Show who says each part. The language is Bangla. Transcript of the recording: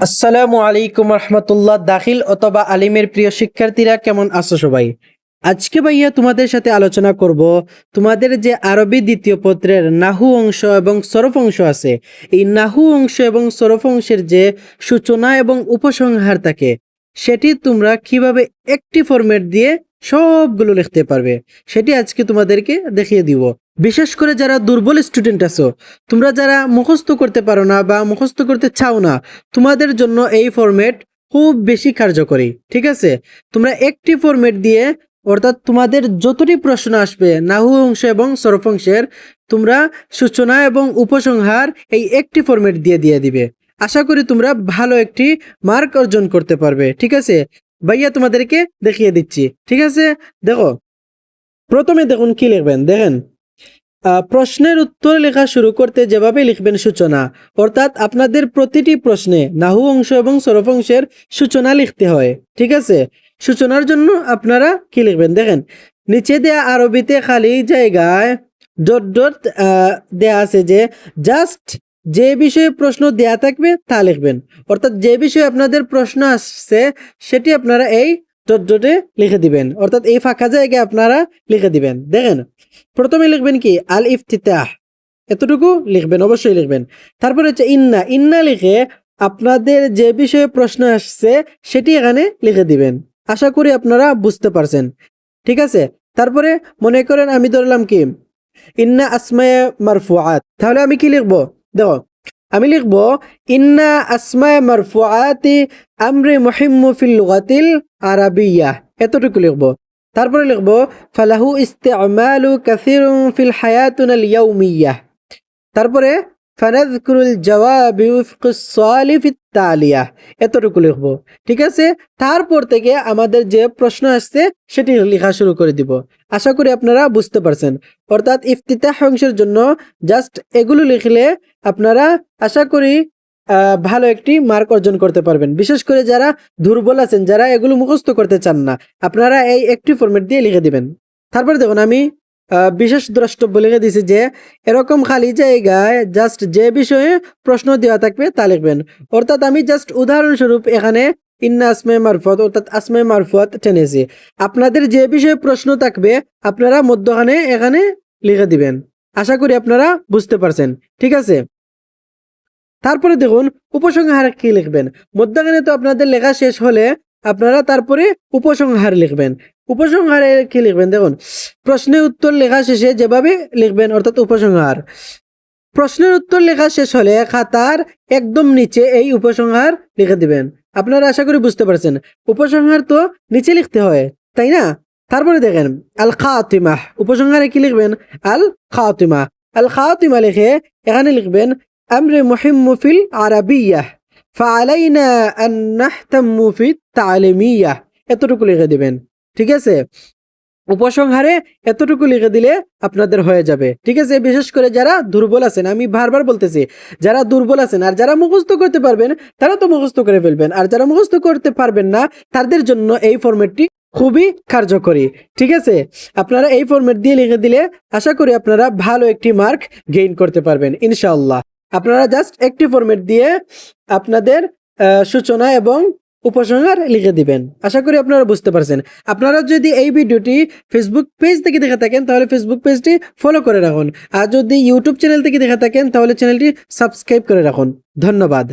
Speaker 1: আসসালামু আলাইকুম রহমতুল্লাহ। দাখিল অথবা আলিমের প্রিয় শিক্ষার্থীরা, কেমন আছো সবাই? আজকে ভাইয়া তোমাদের সাথে আলোচনা করব তোমাদের যে আরবি দ্বিতীয় পত্রের নাহু অংশ এবং সরফ অংশ আছে, এই নাহু অংশ এবং সরফ অংশের যে সূচনা এবং উপসংহার থাকে সেটি তোমরা কিভাবে একটি ফরম্যাট দিয়ে সবগুলো লিখতে পারবে সেটি আজকে তোমাদেরকে দেখিয়ে দিব। বিশেষ করে যারা দুর্বল স্টুডেন্ট আছো, তোমরা যারা মুখস্থ করতে পারো না বা মুখস্থ করতে চাও না, তোমাদের জন্য এই ফরম্যাট খুব বেশি কার্যকরী। ঠিক আছে, তোমরা একটি ফরম্যাট দিয়ে, অর্থাৎ তোমাদের যতটি প্রশ্ন আসবে নাহু অংশ এবং সরফ অংশের, তোমরা সূচনা এবং উপসংহার এই একটি ফরম্যাট দিয়ে দিয়ে দিবে। আশা করি তোমরা ভালো একটি মার্ক অর্জন করতে পারবে। ঠিক আছে ভাইয়া, তোমাদেরকে দেখিয়ে দিচ্ছি। ঠিক আছে, দেখো, প্রথমে দেখুন কি লিখবেন। দেখেন, প্রশ্নের উত্তর লেখা শুরু করতে যেভাবে লিখবেন সূচনা, অর্থাৎ আপনাদের প্রতিটি প্রশ্নে নাহু অংশ এবং সরফ অংশের সূচনা লিখতে হয়। ঠিক আছে, সূচনার জন্য আপনারা কি লিখবেন? দেখেন, নিচে দেয়া আরবিতে খালি জায়গায় ডট ডট দেয়া আছে, যে জাস্ট যে বিষয়ে প্রশ্ন দেয়া থাকবে তা লিখবেন। অর্থাৎ যে বিষয়ে আপনাদের প্রশ্ন আসছে সেটি আপনারা এই ডট ডটে লিখে দিবেন, অর্থাৎ এই ফাঁকা জায়গায় আপনারা লিখে দিবেন। দেখেন, প্রথমে লিখবেন কি আল ইফতিতাহ, এতটুকু লিখবেন, অবশ্যই লিখবেন। তারপরে হচ্ছে ইন্না, ইন্না লিখে আপনাদের যে বিষয়ে প্রশ্ন আসছে সেটি এখানে লিখে দিবেন। আশা করি আপনারা বুঝতে পারছেন। ঠিক আছে, তারপরে মনে করেন আমি ধরলাম কি ইন্না আসমায়ে মারফুআত, তাহলে আমি কি লিখবো? দেখো, আমি লিখবো ইন্না আসমায়ে মারফুআতি আমরি মুহিম্মু ফিল লুগাতিল আরাবিয়্যা, এতটুকু লিখবো। তারপরে লিখবো ফালাহু ইস্তেমালু কাসিরুন ফিল হায়াতুনাল ইয়াউমিয়্যা। তারপরে ফানাযকুরুল জাওয়াবি ওয়ফকাস সালিফিত তালিয়া, এতটুকু লিখবো। ঠিক আছে, তারপর থেকে আমাদের যে প্রশ্ন আসছে সেটি লেখা শুরু করে দিব। আশা করি আপনারা বুঝতে পারছেন। অর্থাৎ ইফতিতাহ অংশের জন্য জাস্ট এগুলো লিখলে আপনারা আশা করি ভালো একটি মার্ক অর্জন করতে পারবেন। বিশেষ করে যারা দুর্বল আছেন, যারা এগুলো মুখস্থ করতে চান না, আপনারা এই একটি ফরম্যাট দিয়ে লিখে দিবেন। তারপরে দেখুন, আমি বিশেষ দ্রষ্টব্য লিখে দিয়েছি যে এরকম খালি জায়গায় জাস্ট যে বিষয়ে প্রশ্ন দেওয়া থাকবে তা লিখবেন। অর্থাৎ আমি জাস্ট উদাহরণস্বরূপ এখানে ইন্না আসমায়ে মারফুআত, অর্থাৎ আসমায়ে মারফুআত টেনেছি। আপনাদের যে বিষয়ে প্রশ্ন থাকবে আপনারা মধ্যখানে এখানে লিখে দিবেন। আশা করি আপনারা বুঝতে পারছেন। ঠিক আছে, তারপরে দেখুন উপসংহার কি লিখবেন। মধ্যখানে তো আপনাদের লেখা শেষ হলে আপনারা তারপরে উপসংহার লিখবেন। উপসংহারে কি লিখবেন? দেখুন, প্রশ্নের উত্তর লেখা শেষে যেভাবে লিখবেন, অর্থাৎ উপসংহার, প্রশ্নের উত্তর লেখা শেষ হলে খাতার একদম নিচে এই উপসংহার লিখে দিবেন। আপনারা আশা করি বুঝতে পারছেন। উপসংহার তো নিচে লিখতে হয়, তাই না? তারপরে দেখেন আল খাতিমা, উপসংহারে কি লিখবেন? আল খাতিমা। আল খাতিমা লিখে এখানে লিখবেন আমরে মুহিম্মু ফিল আরাবিয়্যা ফাআলাইনা আন নাহতাম্মু ফিত তালিমিয়্যা, এতটুকু লিখে দিবেন। ঠিক আছে, উপসংহারে এতটুকু লিখে দিলে আপনাদের হয়ে যাবে। ঠিক আছে, বিশেষ করে যারা দুর্বল আছেন, আমি বারবার বলতেছি, যারা দুর্বল আছেন আর যারা মুখস্থ করতে পারবেন তারা তো মুখস্থ করে ফেলবেন, আর যারা মুখস্থ করতে পারবেন না তাদের জন্য এই ফরম্যাটটি খুবই কার্যকরী। ঠিক আছে, আপনারা এই ফরম্যাট দিয়ে লিখে দিলে আশা করি আপনারা ভালো একটি মার্ক গেইন করতে পারবেন ইনশাআল্লাহ। আপনারা জাস্ট একটি ফরম্যাট দিয়ে আপনাদের সূচনা এবং উপসংহার লিখে দিবেন। আশা করি আপনারা বুঝতে পারছেন। আপনারা যদি এই ভিডিওটি ফেসবুক পেজ থেকে দেখে থাকেন তাহলে ফেসবুক পেজটি ফলো করে রাখুন, আর যদি ইউটিউব চ্যানেল থেকে দেখে থাকেন তাহলে চ্যানেলটি সাবস্ক্রাইব করে রাখুন। ধন্যবাদ।